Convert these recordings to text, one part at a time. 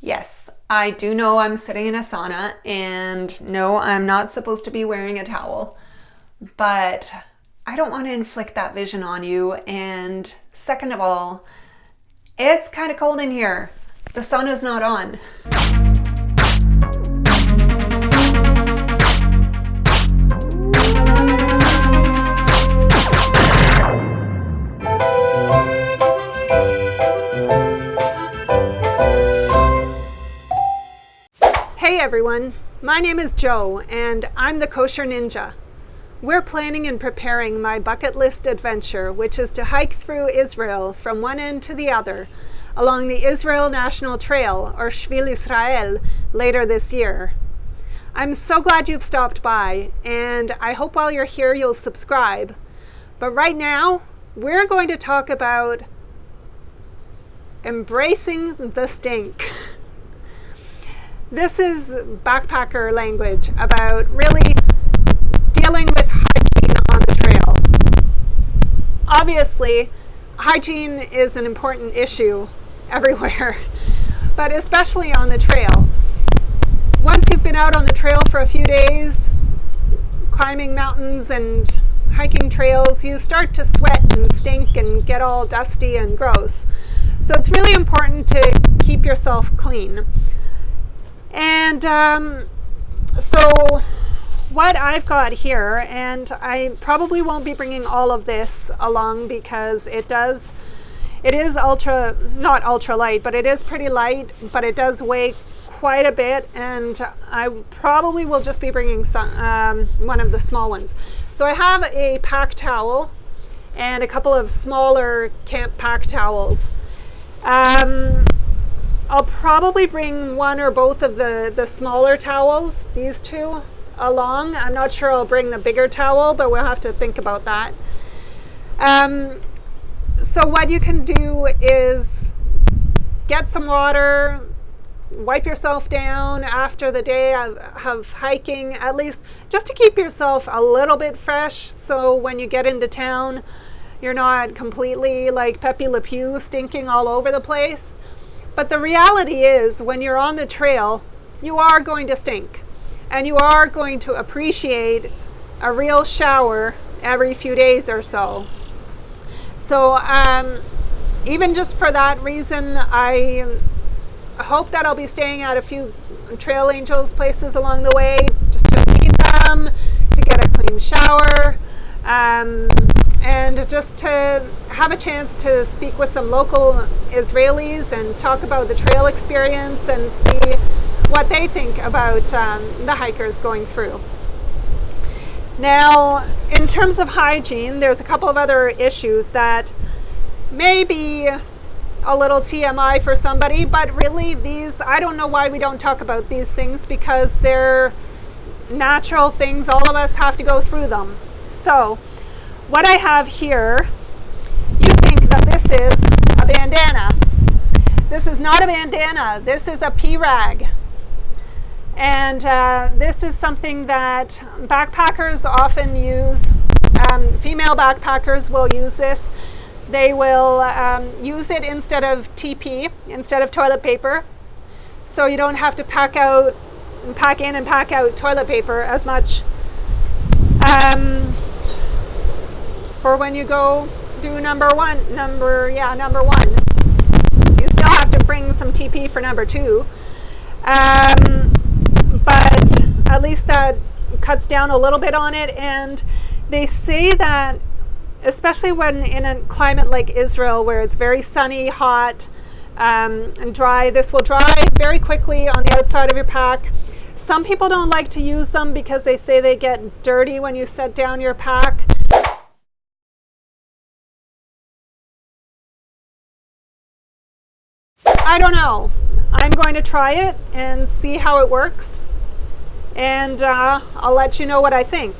Yes, I do know I'm sitting in a sauna, and no, I'm not supposed to be wearing a towel, but I don't want to inflict that vision on you. And second of all, it's kind of cold in here. The sun is not on. Hey everyone, my name is Joe and I'm the Kosher Ninja. We're planning and preparing my bucket list adventure, which is to hike through Israel from one end to the other along the Israel National Trail, or Shvil Israel, later this year. I'm so glad you've stopped by, and I hope while you're here you'll subscribe. But right now, we're going to talk about embracing the stink. This is backpacker language about really dealing with hygiene on the trail. Obviously, hygiene is an important issue everywhere, but especially on the trail. Once you've been out on the trail for a few days, climbing mountains and hiking trails, you start to sweat and stink and get all dusty and gross. So it's really important to keep yourself clean. And so what I've got here, and I probably won't be bringing all of this along because it is not ultra light, but it is pretty light, but it does weigh quite a bit, and I probably will just be bringing one of the small ones. So I have a pack towel and a couple of smaller camp pack towels. I'll probably bring one or both of the smaller towels, these two, along. I'm not sure I'll bring the bigger towel, but we'll have to think about that. So what you can do is get some water, wipe yourself down after the day of hiking, at least just to keep yourself a little bit fresh, so when you get into town, you're not completely like Pepe Le Pew stinking all over the place. But the reality is, when you're on the trail, you are going to stink, and you are going to appreciate a real shower every few days or so. So even just for that reason, I hope that I'll be staying at a few Trail Angels places along the way, just to meet them, to get a clean shower, and just to have a chance to speak with some local Israelis and talk about the trail experience and see what they think about the hikers going through. Now, in terms of hygiene, there's a couple of other issues that may be a little TMI for somebody, but really I don't know why we don't talk about these things, because they're natural things. All of us have to go through them. So, what I have here, you think that this is a bandana. This is not a bandana. This is a pee rag. And this is something that backpackers often use. Female backpackers will use this. They will use it instead of TP, instead of toilet paper. So you don't have to pack in and pack out toilet paper as much. For when you go do number one. You still have to bring some TP for number two. But at least that cuts down a little bit on it. And they say that, especially when in a climate like Israel, where it's very sunny, hot, and dry, this will dry very quickly on the outside of your pack. Some people don't like to use them because they say they get dirty when you set down your pack. I don't know. I'm going to try it and see how it works, and I'll let you know what I think.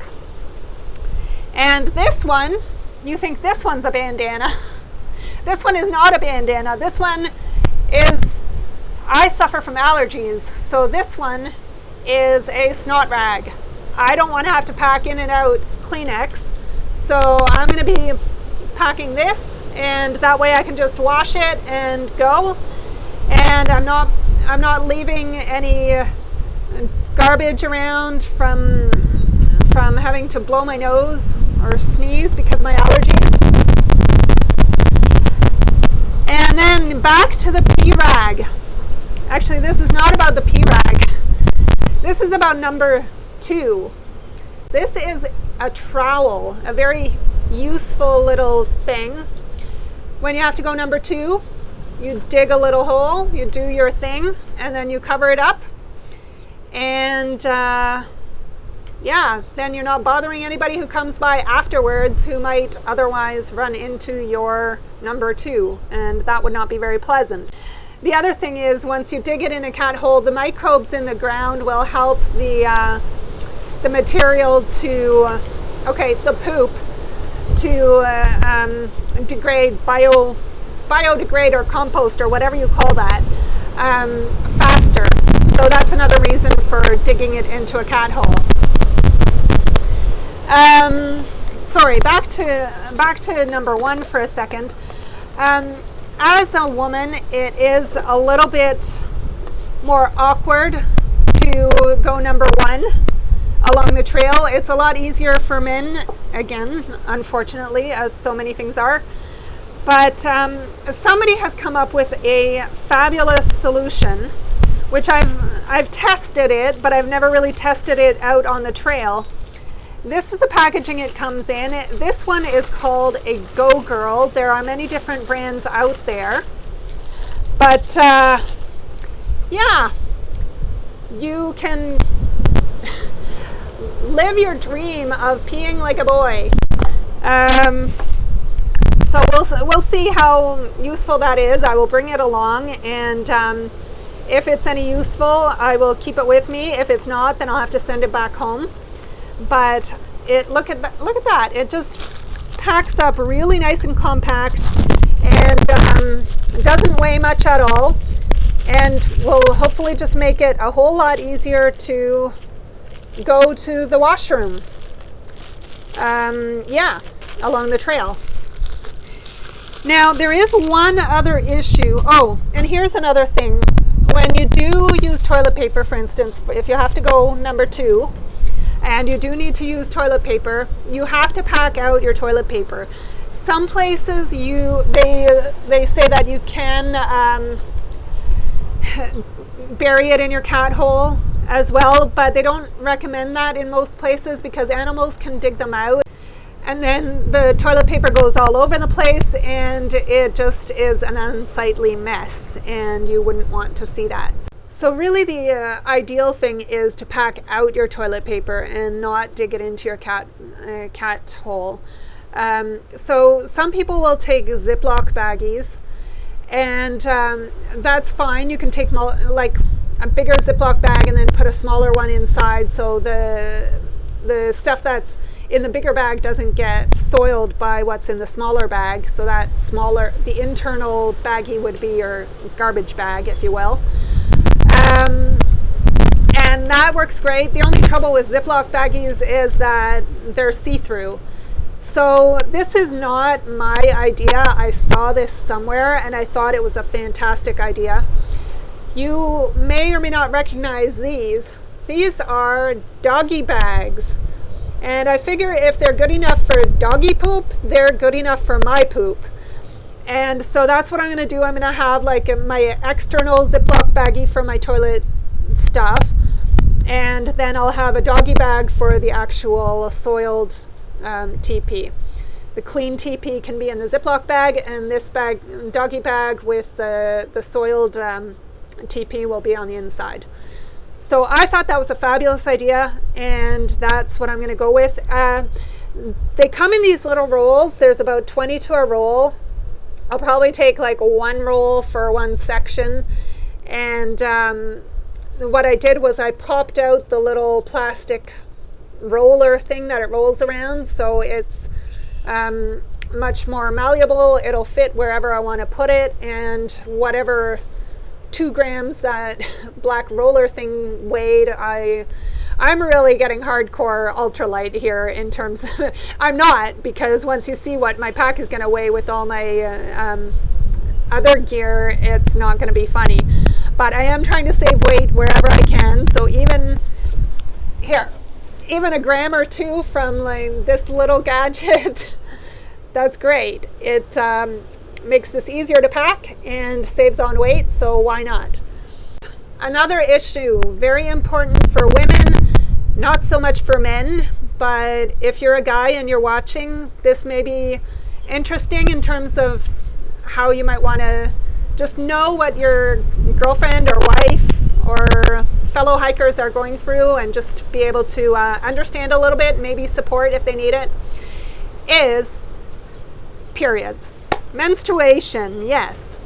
And this one, you think this one's a bandana. This one is not a bandana. This one is, I suffer from allergies, so this one is a snot rag. I don't want to have to pack in and out Kleenex, so I'm going to be packing this, and that way I can just wash it and go. and I'm not leaving any garbage around from having to blow my nose or sneeze because of my allergies. And then back to the pee rag. Actually, this is not about the pee rag. This is about number 2. This is a trowel, a very useful little thing. When you have to go number 2, you dig a little hole, you do your thing, and then you cover it up. And then you're not bothering anybody who comes by afterwards who might otherwise run into your number 2, and that would not be very pleasant. The other thing is, once you dig it in a cat hole, the microbes in the ground will help the material to, the poop to degrade, biodegrade or compost or whatever you call that, faster. So that's another reason for digging it into a cat hole. Back to number 1 for a second. As a woman, it is a little bit more awkward to go number 1 along the trail. It's a lot easier for men, again, unfortunately, as so many things are. But somebody has come up with a fabulous solution, which I've tested it, but I've never really tested it out on the trail. This is the packaging it comes in. This one is called a Go Girl. There are many different brands out there. But you can live your dream of peeing like a boy. So we'll see how useful that is. I will bring it along, and if it's any useful, I will keep it with me. If it's not, then I'll have to send it back home. But look at that. It just packs up really nice and compact, and doesn't weigh much at all, and will hopefully just make it a whole lot easier to go to the washroom. Along the trail. Now, there is one other issue. Oh, and here's another thing. When you do use toilet paper, for instance, if you have to go number 2, and you do need to use toilet paper, you have to pack out your toilet paper. Some places they say that you can bury it in your cat hole as well, but they don't recommend that in most places because animals can dig them out, and then the toilet paper goes all over the place, and it just is an unsightly mess, and you wouldn't want to see that. So really the ideal thing is to pack out your toilet paper and not dig it into your cat hole. So some people will take Ziploc baggies, and that's fine. You can take like a bigger Ziploc bag and then put a smaller one inside, so the stuff that's in the bigger bag doesn't get soiled by what's in the smaller bag. So the internal baggie would be your garbage bag, if you will. And that works great. The only trouble with Ziploc baggies is that they're see-through. So this is not my idea. I saw this somewhere and I thought it was a fantastic idea. You may or may not recognize these. These are doggy bags. And I figure if they're good enough for doggy poop, they're good enough for my poop. And so that's what I'm going to do. I'm going to have like my external Ziploc baggie for my toilet stuff. And then I'll have a doggy bag for the actual soiled TP. The clean TP can be in the Ziploc bag, and this doggy bag with the soiled TP will be on the inside. So I thought that was a fabulous idea, and that's what I'm going to go with. They come in these little rolls. There's about 20 to a roll. I'll probably take like 1 roll for one section. And what I did was I popped out the little plastic roller thing that it rolls around, so it's much more malleable. It'll fit wherever I want to put it, and whatever 2 grams that black roller thing weighed, I'm really getting hardcore ultralight here in terms of, I'm not, because once you see what my pack is going to weigh with all my other gear, it's not going to be funny. But I am trying to save weight wherever I can. So even a gram or two from like this little gadget, that's great. It makes this easier to pack and saves on weight, so why not? Another issue, very important for women, not so much for men, but if you're a guy and you're watching, this may be interesting in terms of how you might want to just know what your girlfriend or wife or fellow hikers are going through and just be able to understand a little bit, maybe support if they need it, is periods. Menstruation, yes.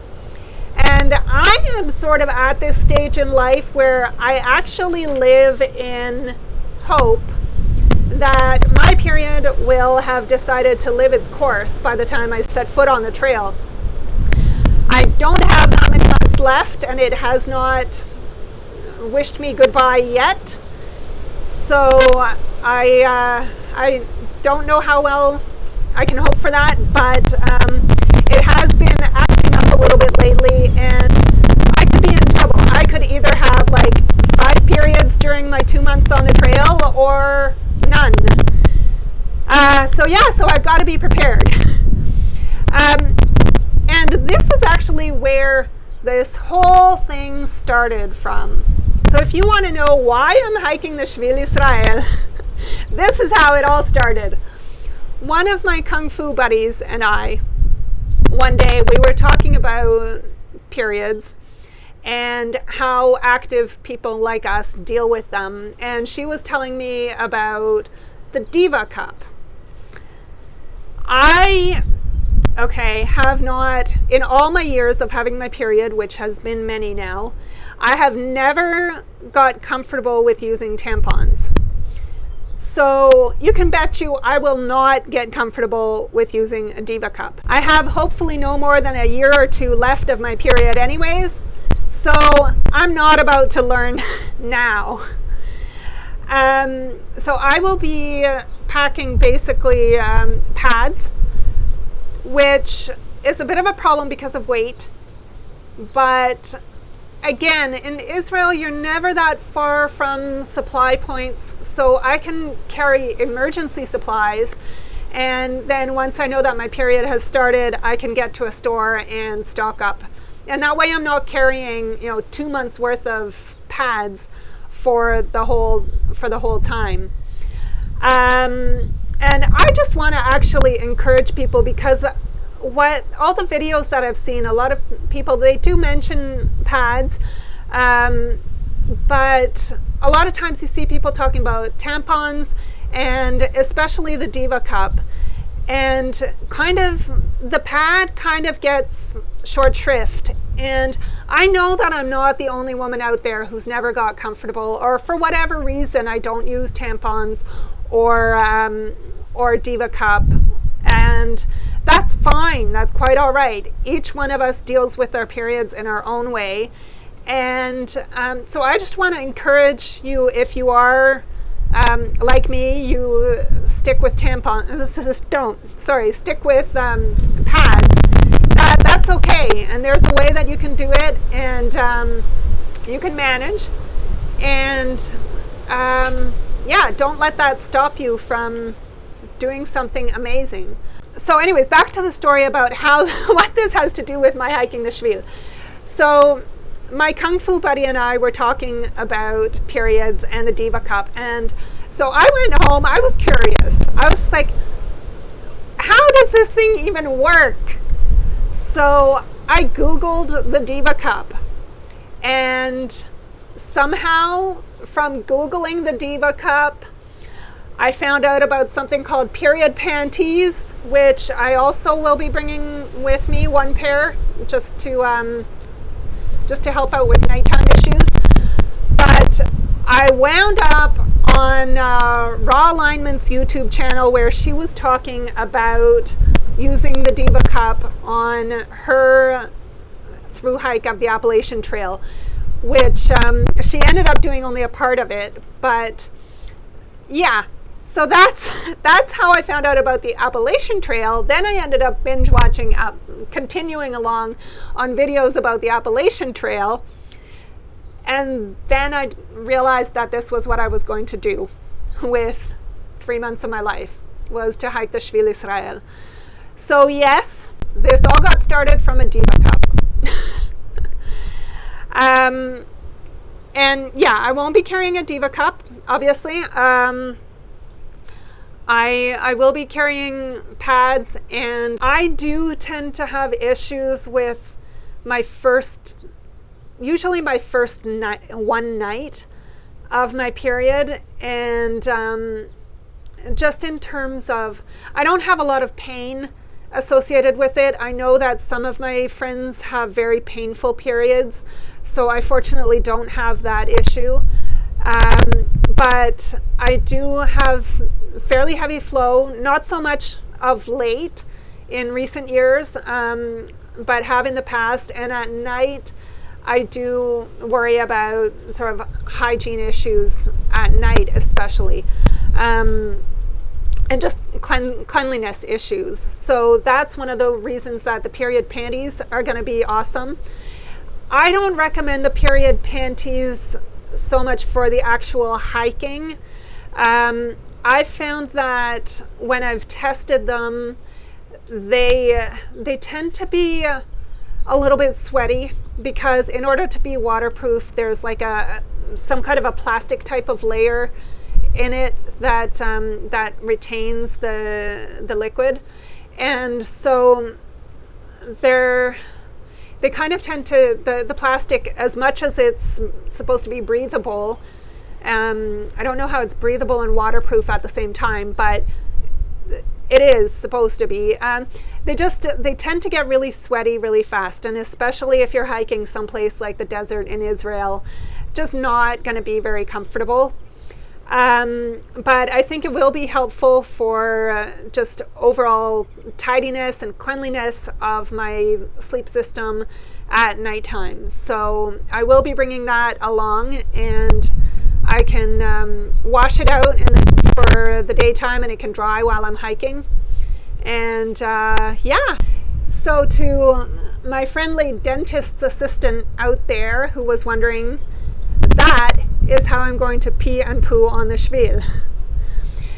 And I am sort of at this stage in life where I actually live in hope that my period will have decided to live its course by the time I set foot on the trail. I don't have that many months left, and it has not wished me goodbye yet. So I don't know how well I can hope for that, but it has been acting up a little bit lately, and I could be in trouble. I could either have like 5 periods during my 2 months on the trail or none. So I've got to be prepared. And this is actually where this whole thing started from. So if you want to know why I'm hiking the Shvil Israel, this is how it all started. One of my Kung Fu buddies and I, one day we were talking about periods and how active people like us deal with them. And she was telling me about the Diva Cup. I have not, in all my years of having my period, which has been many now, I have never got comfortable with using tampons. So you can bet you I will not get comfortable with using a Diva Cup. I have hopefully no more than a year or 2 left of my period anyways, so I'm not about to learn now. So I will be packing basically pads, which is a bit of a problem because of weight. But again, in Israel, you're never that far from supply points, so I can carry emergency supplies. And then once I know that my period has started, I can get to a store and stock up. And that way I'm not carrying, 2 months worth of pads for the whole time. And I just want to actually encourage people, because all the videos that I've seen, a lot of people, they do mention pads, but a lot of times you see people talking about tampons, and especially the Diva Cup, and kind of the pad kind of gets short shrift. And I know that I'm not the only woman out there who's never got comfortable, or for whatever reason I don't use tampons or Diva Cup, and that's fine. That's quite all right. Each one of us deals with our periods in our own way. And so I just want to encourage you, if you are like me, you stick with tampons, stick with pads. That's okay. And there's a way that you can do it, and you can manage. And don't let that stop you from doing something amazing. So anyways, back to the story about what this has to do with my hiking the Shvil. So my Kung Fu buddy and I were talking about periods and the Diva Cup. And so I went home, I was curious. I was like, how does this thing even work? So I Googled the Diva Cup, and somehow from Googling the Diva Cup, I found out about something called period panties, which I also will be bringing with me, 1 pair, just to help out with nighttime issues. But I wound up on Raw Alignment's YouTube channel, where she was talking about using the Diva Cup on her thru-hike of the Appalachian Trail, which she ended up doing only a part of it. But yeah, So that's how I found out about the Appalachian Trail. Then I ended up binge watching, continuing along on videos about the Appalachian Trail. And then I realized that this was what I was going to do with 3 months of my life, was to hike the Shvil Israel. So yes, this all got started from a Diva cup. And yeah, I won't be carrying a Diva cup, obviously. I will be carrying pads, and I do tend to have issues with usually my first night, one night of my period, and just in terms of, I don't have a lot of pain associated with it. I know that some of my friends have very painful periods, so I fortunately don't have that issue. But I do have fairly heavy flow, not so much of late in recent years, but have in the past. And at night, I do worry about sort of hygiene issues at night, especially, and just cleanliness issues. So that's one of the reasons that the period panties are going to be awesome. I don't recommend the period panties so much for the actual hiking. I found that when I've tested them, they tend to be a little bit sweaty, because in order to be waterproof, there's like some kind of a plastic type of layer in it that that retains the liquid, and so they kind of tend to, the plastic, as much as it's supposed to be breathable, I don't know how it's breathable and waterproof at the same time, but it is supposed to be. They tend to get really sweaty really fast, and especially if you're hiking someplace like the desert in Israel, just not going to be very comfortable. But I think it will be helpful for just overall tidiness and cleanliness of my sleep system at nighttime. So I will be bringing that along, and I can wash it out and then for the daytime, and it can dry while I'm hiking. And yeah, so to my friendly dentist's assistant out there who was wondering, that is how I'm going to pee and poo on the Shvil.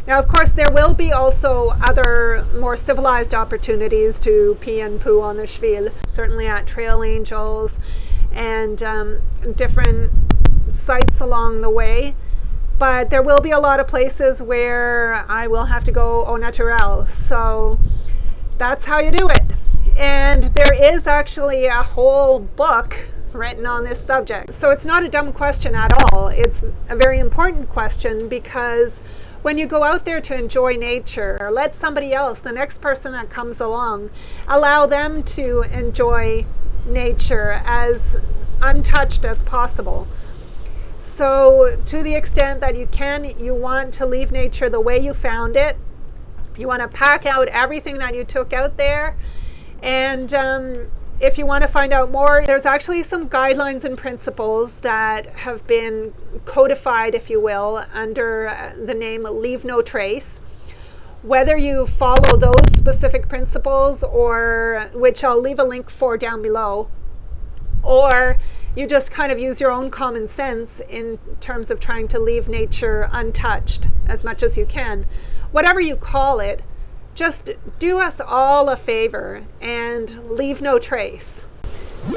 Now, of course, there will be also other more civilized opportunities to pee and poo on the Shvil, certainly at Trail Angels and different sites along the way. But there will be a lot of places where I will have to go au naturel. So that's how you do it. And there is actually a whole book written on this subject. So it's not a dumb question at all. It's a very important question, because when you go out there to enjoy nature, or let somebody else, the next person that comes along, allow them to enjoy nature as untouched as possible. So to the extent that you can, you want to leave nature the way you found it. You want to pack out everything that you took out there. And if you want to find out more, there's actually some guidelines and principles that have been codified, if you will, under the name Leave No Trace. Whether you follow those specific principles, or which I'll leave a link for down below, or you just kind of use your own common sense in terms of trying to leave nature untouched as much as you can. Whatever you call it, just do us all a favor and leave no trace.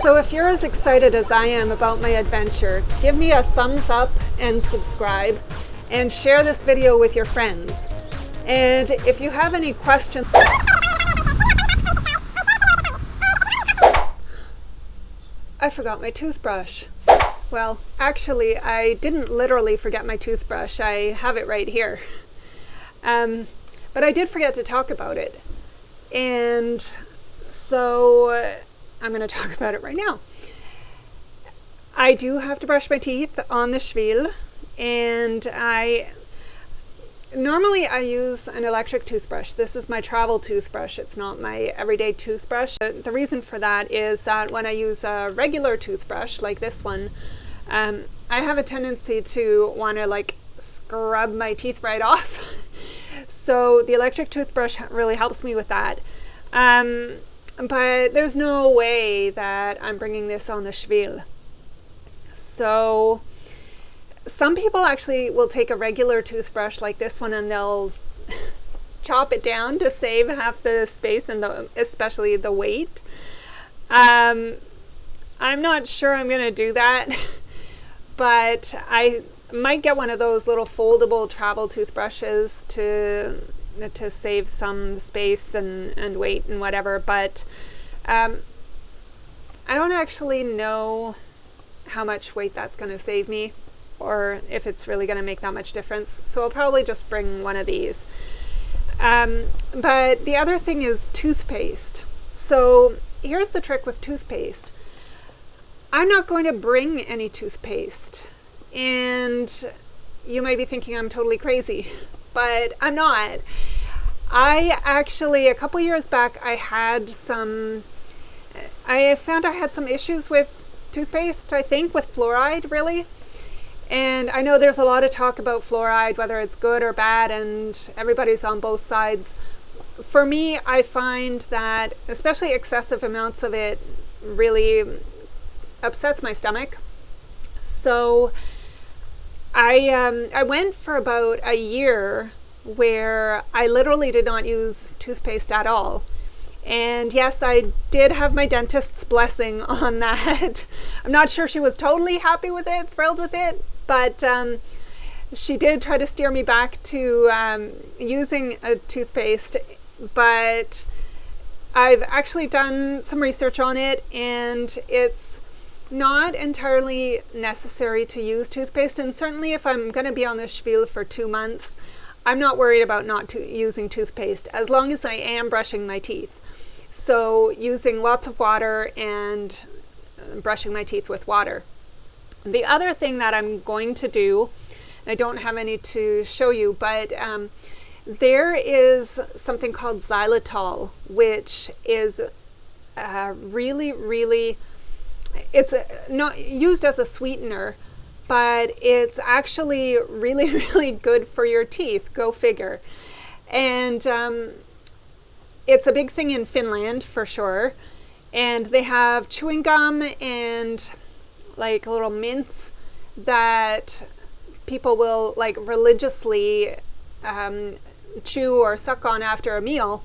So if you're as excited as I am about my adventure, give me a thumbs up and subscribe, and share this video with your friends. And if you have any questions, I forgot my toothbrush. Well, actually, I didn't literally forget my toothbrush. I have it right here. But I did forget to talk about it. And so I'm going to talk about it right now. I do have to brush my teeth on the Shvil, and normally I use an electric toothbrush. This is my travel toothbrush. It's not my everyday toothbrush. The reason for that is that when I use a regular toothbrush like this one, I have a tendency to want to like scrub my teeth right off. So the electric toothbrush really helps me with that. But there's no way that I'm bringing this on the Shvil. So some people actually will take a regular toothbrush like this one and they'll chop it down to save half the space and especially the weight. I'm not sure I'm going to do that, but I might get one of those little foldable travel toothbrushes to save some space and weight and whatever. But I don't actually know how much weight that's going to save me or if it's really going to make that much difference. So I'll probably just bring one of these. But the other thing is toothpaste. So here's the trick with toothpaste. I'm not going to bring any toothpaste. And you might be thinking I'm totally crazy, but I'm not. I actually, a couple years back, I found I had some issues with toothpaste, I think, with fluoride, really. And I know there's a lot of talk about fluoride, whether it's good or bad, and everybody's on both sides. For me, I find that especially excessive amounts of it really upsets my stomach. So I went for about a year where I literally did not use toothpaste at all. And yes, I did have my dentist's blessing on that. I'm not sure she was totally happy with it, thrilled with it, but she did try to steer me back to using a toothpaste. But I've actually done some research on it, and it's not entirely necessary to use toothpaste. And certainly if I'm going to be on the Shvil for 2 months, I'm not worried about not using toothpaste as long as I am brushing my teeth. So using lots of water and brushing my teeth with water. The other thing that I'm going to do, I don't have any to show you, but there is something called xylitol, which is really, it's not used as a sweetener, but it's actually really good for your teeth. Go figure. And it's a big thing in Finland for sure. And they have chewing gum and like little mints that people will like religiously chew or suck on after a meal.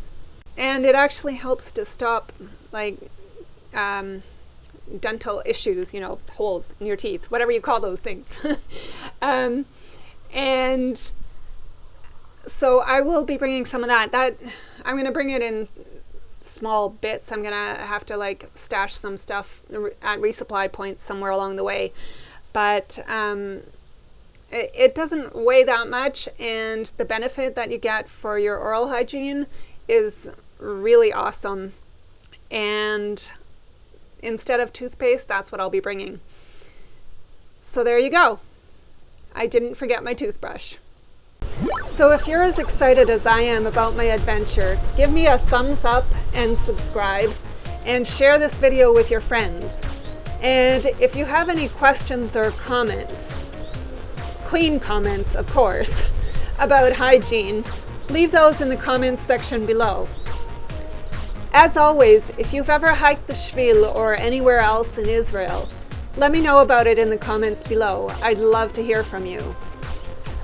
And it actually helps to stop like dental issues, holes in your teeth, whatever you call those things. And so I will be bringing some of that. I'm going to bring it in small bits. I'm going to have to like stash some stuff at resupply points somewhere along the way. But it doesn't weigh that much, and the benefit that you get for your oral hygiene is really awesome. And instead of toothpaste, that's what I'll be bringing. So there you go. I didn't forget my toothbrush. So if you're as excited as I am about my adventure, give me a thumbs up and subscribe, and share this video with your friends. And if you have any questions or comments, clean comments of course, about hygiene, leave those in the comments section below. As always, if you've ever hiked the Shvil or anywhere else in Israel, let me know about it in the comments below. I'd love to hear from you.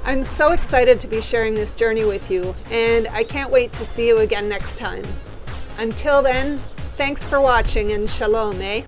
I'm so excited to be sharing this journey with you, and I can't wait to see you again next time. Until then, thanks for watching, and shalom, eh?